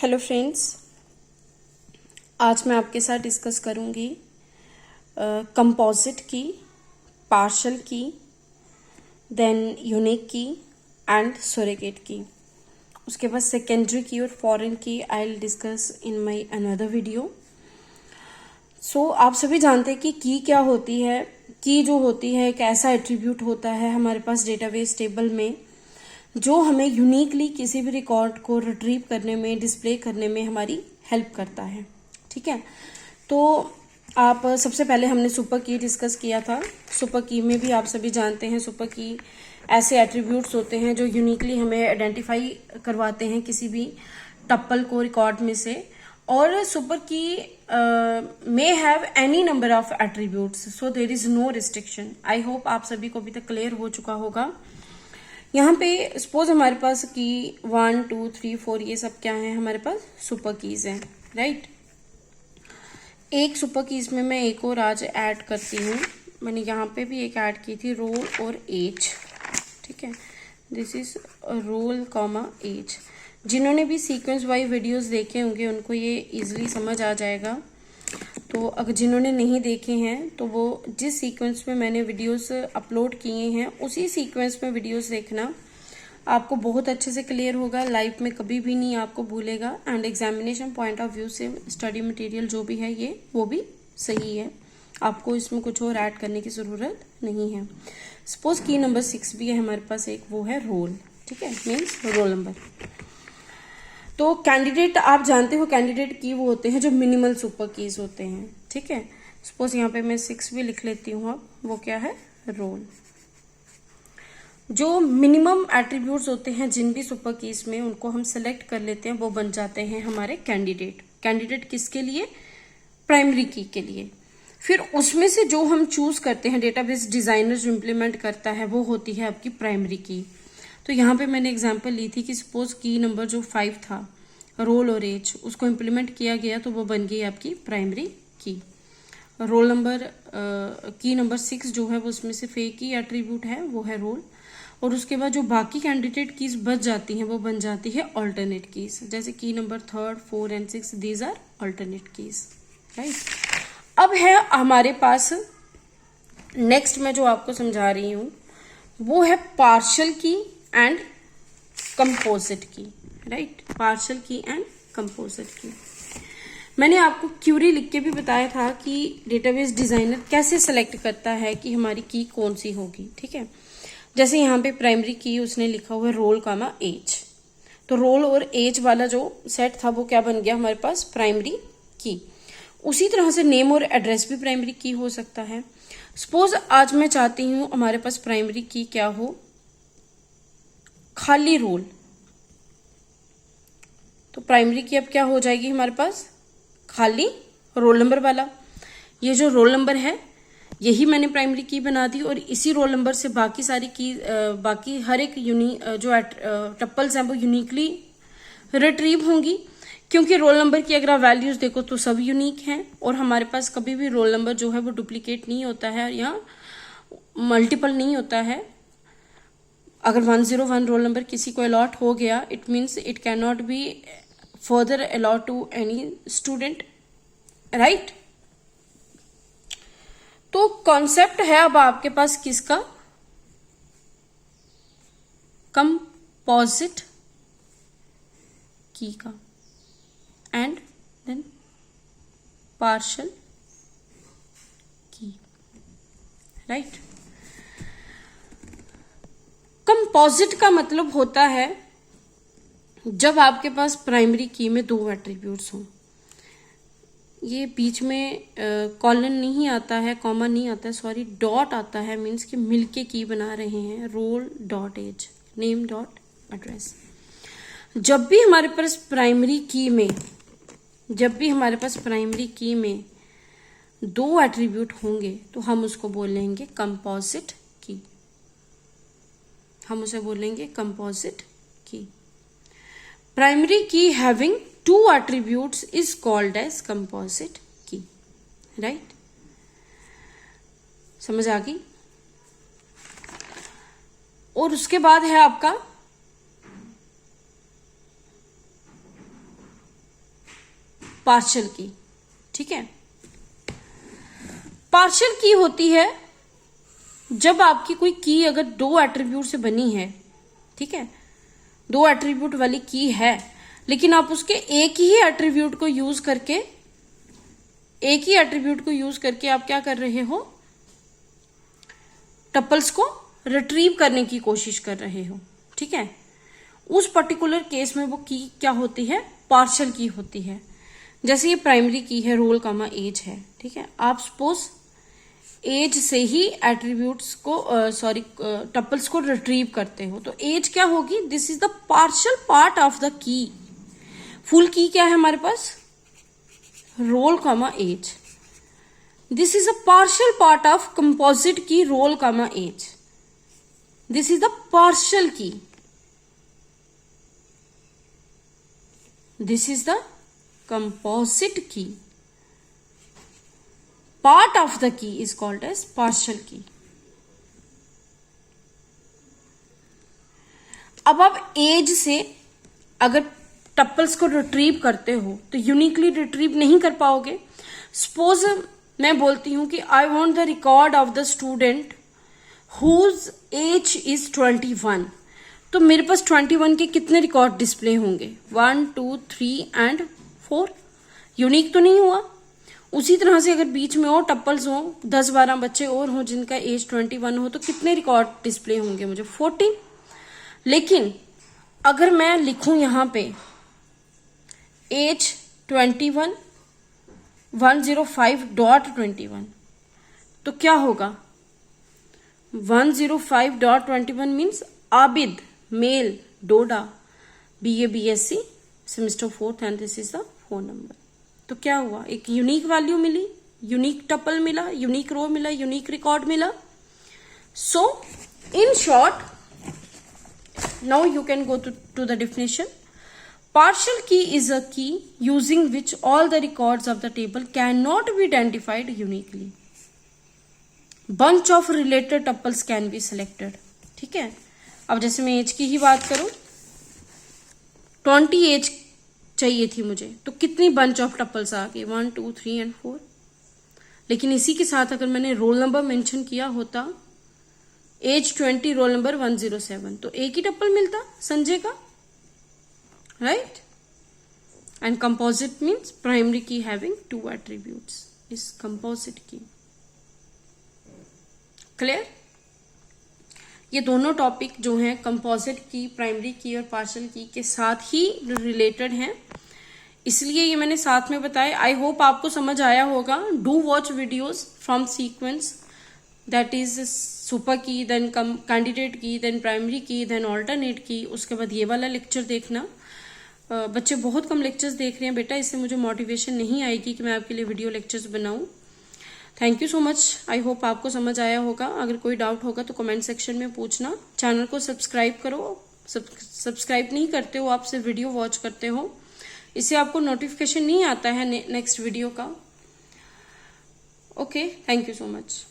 Hello friends, आज मैं आपके साथ डिस्कस करूंगी composite key, partial key, then unique key and surrogate key. उसके बाद सेकेंडरी की और foreign key I will discuss in my another video. So आप सभी जानते हैं कि की क्या होती है। की जो होती है एक ऐसा एट्रीब्यूट होता है हमारे पास डेटाबेस टेबल में जो हमें यूनिकली किसी भी रिकॉर्ड को रिट्रीव करने में, डिस्प्ले करने में हमारी हेल्प करता है। ठीक है, तो आप सबसे पहले हमने सुपर की डिस्कस किया था। सुपर की में भी आप सभी जानते हैं सुपर की ऐसे एट्रीब्यूट्स होते हैं जो यूनिकली हमें आइडेंटिफाई करवाते हैं किसी भी टप्पल को रिकॉर्ड में से। और super key may have any number of attributes, so there is no restriction. I hope आप सभी को अभी तक क्लियर हो चुका होगा। यहाँ पे सपोज हमारे पास की 1, 2, 3, 4 ये सब क्या है, हमारे पास सुपर कीज हैं, राइट। एक सुपर कीज में मैं एक और आज ऐड करती हूँ। मैंने यहाँ पे भी एक ऐड की थी, रोल और एज। ठीक है, this is roll comma age. जिन्होंने भी सीक्वेंस वाइज वीडियोस देखे होंगे उनको ये इजीली समझ आ जाएगा। तो अगर जिन्होंने नहीं देखे हैं तो वो जिस सीक्वेंस में मैंने वीडियोस अपलोड किए हैं उसी सीक्वेंस में वीडियोस देखना, आपको बहुत अच्छे से क्लियर होगा। लाइफ में कभी भी नहीं आपको भूलेगा and examination point of view से स्टडी मटेरियल जो भी है ये वो भी सही है। आपको इसमें कुछ और ऐड करने की ज़रूरत नहीं है। सपोज की नंबर 6 भी है हमारे पास एक, वो है रोल। ठीक है, मीन्स रोल नंबर। तो कैंडिडेट आप जानते हो, कैंडिडेट की वो होते हैं जो मिनिमल सुपर कीज होते हैं। ठीक है, सपोज यहाँ पे मैं 6 भी लिख लेती हूँ। अब वो क्या है, रोल। जो मिनिमम एट्रीब्यूट्स होते हैं जिन भी सुपर कीज में, उनको हम सेलेक्ट कर लेते हैं, वो बन जाते हैं हमारे कैंडिडेट। कैंडिडेट किसके लिए, प्राइमरी की के लिए। फिर उसमें से जो हम चूज करते हैं, डेटाबेस डिजाइनर जो इम्प्लीमेंट करता है, वो होती है आपकी प्राइमरी की। तो यहाँ पे मैंने एग्जांपल ली थी कि सपोज की नंबर जो 5 था, रोल और एज, उसको इम्प्लीमेंट किया गया तो वो बन गई आपकी प्राइमरी की। रोल नंबर की नंबर 6 जो है वो उसमें सिर्फ एक ही एट्रीब्यूट है, वो है रोल। और उसके बाद जो बाकी कैंडिडेट कीज बच जाती हैं वो बन जाती है अल्टरनेट कीज। जैसे की number 3, 4 and 6 these are alternate keys, right. अब है हमारे पास नेक्स्ट मैं जो आपको समझा रही हूं वो है पार्शियल की and composite key, right. Partial की एंड कंपोजिट की। मैंने आपको क्यूरी लिख के भी बताया था कि डेटाबेस डिजाइनर कैसे सेलेक्ट करता है कि हमारी की कौन सी होगी। ठीक है, जैसे यहाँ पे प्राइमरी की उसने लिखा हुआ है रोल कामा एज, तो रोल और एज वाला जो सेट था वो क्या बन गया हमारे पास, प्राइमरी की। उसी तरह से नेम और एड्रेस भी प्राइमरी की हो सकता है। सपोज आज मैं चाहती हूं हमारे पास प्राइमरी की क्या हो, खाली रोल, तो प्राइमरी की अब क्या हो जाएगी हमारे पास, खाली रोल नंबर वाला। ये जो रोल नंबर है यही मैंने प्राइमरी की बना दी और इसी रोल नंबर से बाकी सारी की बाकी हर एक जो टप्पल्स हैं वो यूनिकली रिट्रीव होंगी, क्योंकि रोल नंबर की अगर आप वैल्यूज देखो तो सब यूनिक हैं और हमारे पास कभी भी रोल नंबर जो है वो डुप्लीकेट नहीं होता है या मल्टीपल नहीं होता है। अगर 101 रोल नंबर किसी को अलॉट हो गया, it means it can not be further allot to any student, right. तो कॉन्सेप्ट है अब आपके पास किसका, कंपोजिट की का and then partial key, right. Composite का मतलब होता है जब आपके पास प्राइमरी की में 2 एट्रीब्यूट्स हों। ये बीच में कॉलन नहीं आता है, कॉमा नहीं आता है, सॉरी डॉट आता है, मीन्स कि मिलके की बना रहे हैं, roll dot age, name dot address. जब भी हमारे पास प्राइमरी की में 2 एट्रीब्यूट होंगे तो हम उसको बोलेंगे कंपोजिट की, हम उसे बोलेंगे कंपोजिट की। प्राइमरी की having 2 attributes is called as composite key, right? समझ आ गई। और उसके बाद है आपका पार्शियल की। ठीक है, पार्शियल की होती है जब आपकी कोई की अगर दो एट्रीब्यूट से बनी है, ठीक है, दो एट्रीब्यूट वाली की है, लेकिन आप उसके एक ही एट्रीब्यूट को यूज करके आप क्या कर रहे हो, टपल्स को रिट्रीव करने की कोशिश कर रहे हो। ठीक है, उस पर्टिकुलर केस में वो की क्या होती है, पार्शियल की होती है। जैसे ये प्राइमरी की है, रोल कामा एज है। ठीक है, आप सपोज एज से ही एट्रीब्यूट्स को टपल्स को रिट्रीव करते हो, तो एज क्या होगी, this is the partial part of the key. Full key क्या है हमारे पास, roll comma age. This is a partial part of composite key, roll comma age. This is the partial key. This is the composite key. Part of the key is called as partial key. अब आप as से अगर tuples को retrieve करते हो तो uniquely retrieve नहीं कर पाओगे। सपोज मैं बोलती हूं कि I want the record of the student whose age is 21, तो मेरे पास 21 के कितने रिकॉर्ड डिस्प्ले होंगे, 1 2 3 एंड 4। यूनिक तो नहीं हुआ। उसी तरह से अगर बीच में और टप्पल्स हो, 10-12 बच्चे और हो जिनका एज 21 हो, तो कितने रिकॉर्ड डिस्प्ले होंगे मुझे, 14। लेकिन अगर मैं लिखूं यहां पे एज 21 105.21, तो क्या होगा, 105.21 means Abid male Doda BA BSc semester 4th and this is the phone number. तो क्या हुआ, एक यूनिक वैल्यू मिली, यूनिक टपल मिला, यूनिक रो मिला, यूनिक रिकॉर्ड मिला। So in short, now you can go to the definition. Partial key is a key using which all the records of the table cannot be identified uniquely. Bunch of related tuples can be selected. ठीक है, अब जैसे मैं as की ही बात करूं, 20 as चाहिए थी मुझे, तो कितनी बंच ऑफ टपल्स आ गई, 1 2 3 एंड 4। लेकिन इसी के साथ अगर मैंने रोल नंबर मेंशन किया होता, एज 20 रोल नंबर 107, तो एक ही टपल मिलता संजय का, right. And composite means primary की having 2 attributes is composite key. Clear, ये दोनों टॉपिक जो हैं कंपोजिट की, प्राइमरी की और पार्शियल की के साथ ही रिलेटेड हैं, इसलिए ये मैंने साथ में बताया। आई होप आपको समझ आया होगा। Do watch videos from sequence, that is super की, देन कैंडिडेट की, देन प्राइमरी की, देन ऑल्टरनेट की। उसके बाद ये वाला लेक्चर देखना। बच्चे बहुत कम लेक्चर्स देख रहे हैं बेटा, इससे मुझे मोटिवेशन नहीं आएगी कि मैं आपके लिए वीडियो लेक्चर्स बनाऊं। Thank you so much. I hope आपको समझ आया होगा। अगर कोई डाउट होगा तो कमेंट सेक्शन में पूछना। चैनल को सब्सक्राइब करो। सब्सक्राइब नहीं करते हो आप, सिर्फ वीडियो वॉच करते हो, इससे आपको नोटिफिकेशन नहीं आता है नेक्स्ट वीडियो का। Okay, thank you so much.